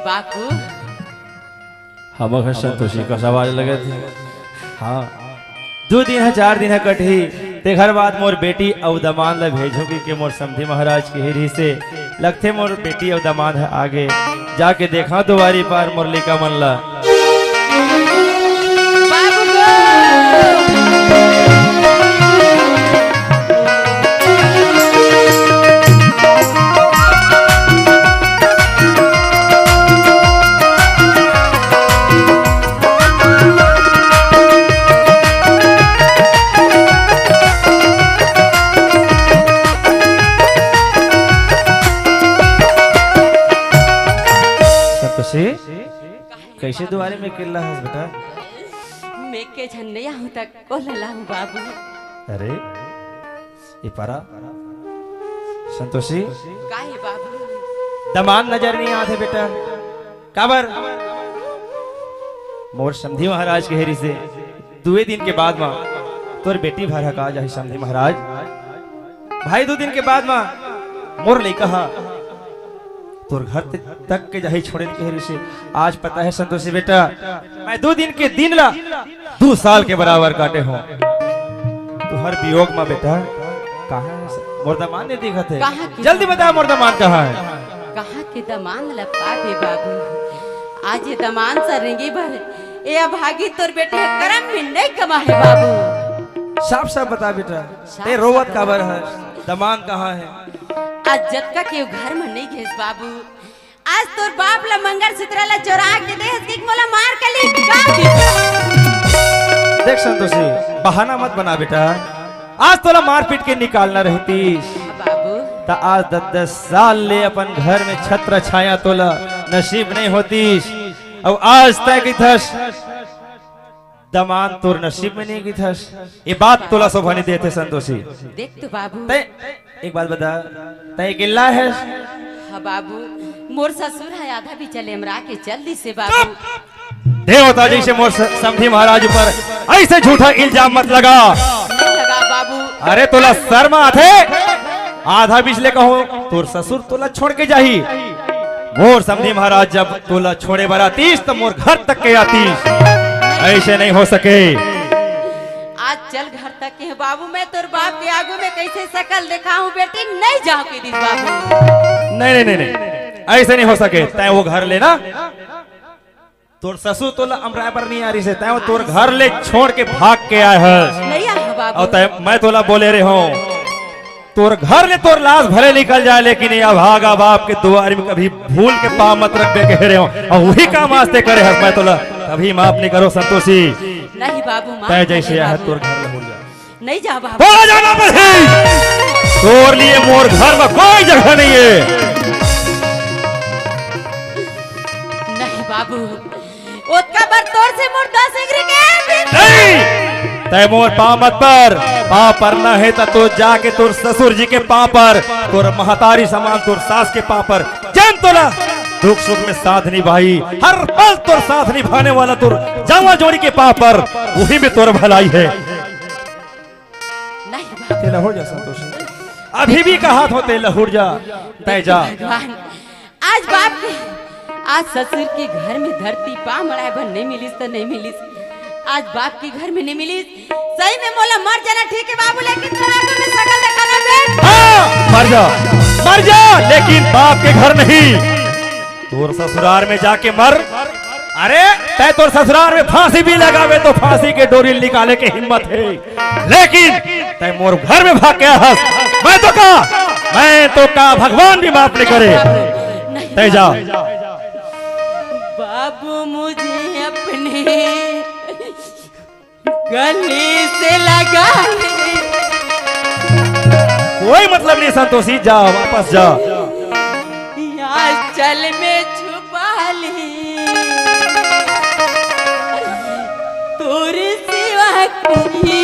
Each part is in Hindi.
बापू हम संतोषी का सवाल लगे थे। हाँ 2 दिन है 4 दिन है कटही ते घर बाद मोर बेटी अवदमान ला भेजोगी के मोर समधी महाराज के हिरी से लगते मोर बेटी अवदमान है आगे जाके देखा दुआरी पार मुरलिका मन ला बाबू कैसे दुआरे में किल्ला है बेटा? मैं के झन्नैया हूँ तक को लला हूँ बाबू। अरे ये पारा संतोषी काहे बाबू दमान नजर नहीं आते बेटा काबर मोर समधी महाराज के हेरी से 2 दिन के बाद माँ तोर बेटी भर का जाहि समधी महाराज भाई 2 दिन के बाद माँ मोर ले कहा तोर घर तक के जाही छोड़े के हेरी से आज पता है संतोषी बेटा मैं 2 दिन के दिन ला 2 साल के बराबर काटे हूँ तू हर वियोग में बेटा कहाँ है मुर्दामान ने देखा थे जल्दी बता मुर्दामान कहाँ है? कहाँ के दमान लपा बे बाबू आज ये दमान सरेंगे भर ये अभागी तोर बेटे करम में नहीं कमा है बाबू। साफ साफ बता बेटा ते रोवत काबर है दमान कहाँ है? आज जतका के घर में नहीं घेस बाबू आज तोर बाप ला मंगल सूत्र ला चोरा के देस के मोला मार के ले देख संतोषी बहाना मत बना बेटा आज तोला मार पीट के निकालना रहती बाबू ता आज 10 साल ले अपन घर में छत्र छाया तोला नसीब नहीं होती और आज तय की थस दमान तोर नसीब में नहीं की थस ये बात तोला शोभा नहीं देते संतोषी। देख तो बाबू एक बात बता तय किल्ला है? हाँ बाबू मोर ससुर है आधा भी चले हमरा के जल्दी से बाबू। देवता जी से मोर समधी महाराज ऊपर ऐसे झूठा इल्जाम मत लगा। नहीं लगा बाबू। अरे तोला शर्म आथे आधा बिजले कहो तोर ससुर तोला छोड़ के जाही मोर समधी महाराज जब तोला छोड़े बरातीस तो मोर घर तक के आतीस ऐसे नहीं हो सके। आज चल घर तक के बाबू मैं तोर बाप के आगू में कैसे शकल देखा हूँ बेटी नहीं जाओ के दिस बाबू। नहीं नहीं नहीं ऐसे नहीं हो सके तय वो घर लेना तोर ससुर तोला अमराय पर नहीं आ रही से तय वो तोर घर ले छोड़ के भाग के आए है नहीं आ बाबू। और तय मैं तोला बोले रहे हूँ तोर घर ले तोर लाश भले निकल जाए लेकिन ये अभागा बाप के दुआरे में कभी भूल के पाँव मत रख के कह रहे हो और वही काम आस्ते करे है मैं तोला कभी माफ नहीं करो संतोषी। नहीं बाबू तय जैसे है तोर घर ले जा नहीं जा बाबू बोला जाना तोर लिए मोर घर में कोई जगह नहीं है। नहीं बाबू उसका बर तोर से मोर 10 एग्री के नहीं तय मोर पाँव मत पर पाँव पर न है तो जाके तोर ससुर जी के पाँव पर तोर महतारी समान तोर सास के पाँव पर जन तोला दुख सुख में साथ निभाई हर पल तोर साथ निभाने वाला तोर जावा जोड़ी के पाँव पर वही में तोर भलाई है। नहीं लहुर जा संतोषी अभी भी का हाथ होते लहुर जा तय जा। आज बाप के आज ससुर के घर में धरती पा मड़ाए भर नहीं मिलीस तो नहीं मिलीस आज बाप के घर में नहीं मिलीस सही में मोला मर जाना ठीक है बाबू लेकिन तोरा को मैं शकल दिखाना बे। हाँ मर जा लेकिन बाप के घर नहीं तोर ससुराल में जाके मर। अरे तय तोर ससुराल में फांसी भी लगावे तो फांसी के डोरी निकाले के हिम्मत है लेकिन तय मोर घर में भाग गया हंस मैं तो का भगवान भी माफ नहीं करे तय जा। बाबू मुझे अपने गले से लगा कोई मतलब नहीं संतोषी जा वापस जा यहाँ चल में छुपा ली तोर सिवा कोई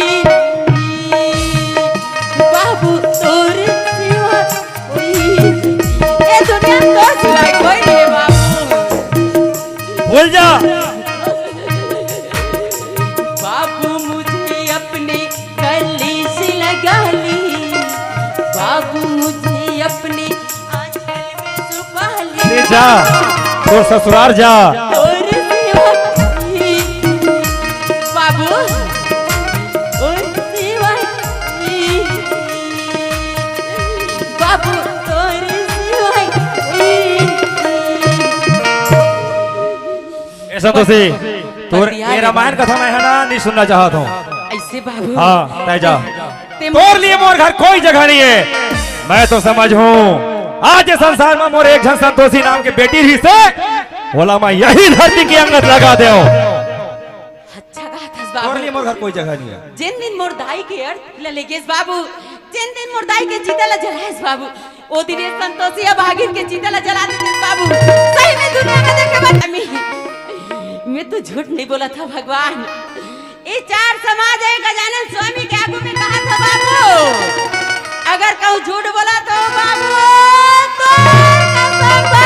बाबू तोर सिवा कोई ये दुनिया तो सिवा कोई नहीं बाबू भूल जा। बाबू मुझे अपने गले से लगा ली बाबू मुझे अपने आंचल में छुपा ली जा तो ससुराल जा। और सेवा बाबू और सेवा बाबू और सेवा ऐसा तो से तो ये रामायण कथा मैं है ना नहीं सुनना चाहता हूँ। ऐसे बाबू हाँ तय जा, तोर लिए मोर घर कोई जगह नहीं है। मैं तो समझ हूँ आज इस संसार में मोर एक जन संतोषी नाम के बेटी ही से बोला मैं यही धरती की अंगत लगा दे। अच्छा कहा था तोर बाबू। लिए मोर घर कोई जगह नहीं है। जिन दिन मोर दाई के अर्थ ललेगेस बाबू, जिन दिन मोर दाई के जीता ला जलाएस बाबू, ओ दिन ये संतोषिया भागिन के जीता ला जला देते बाबू। सही में दुनिया में देखे बात मैं तो झूठ नहीं बोला था भगवान। ये चार समाज है गजानन स्वामी के आगू में कहा था बाबू, अगर कहूँ झूठ बोला तो बाबू तो कसम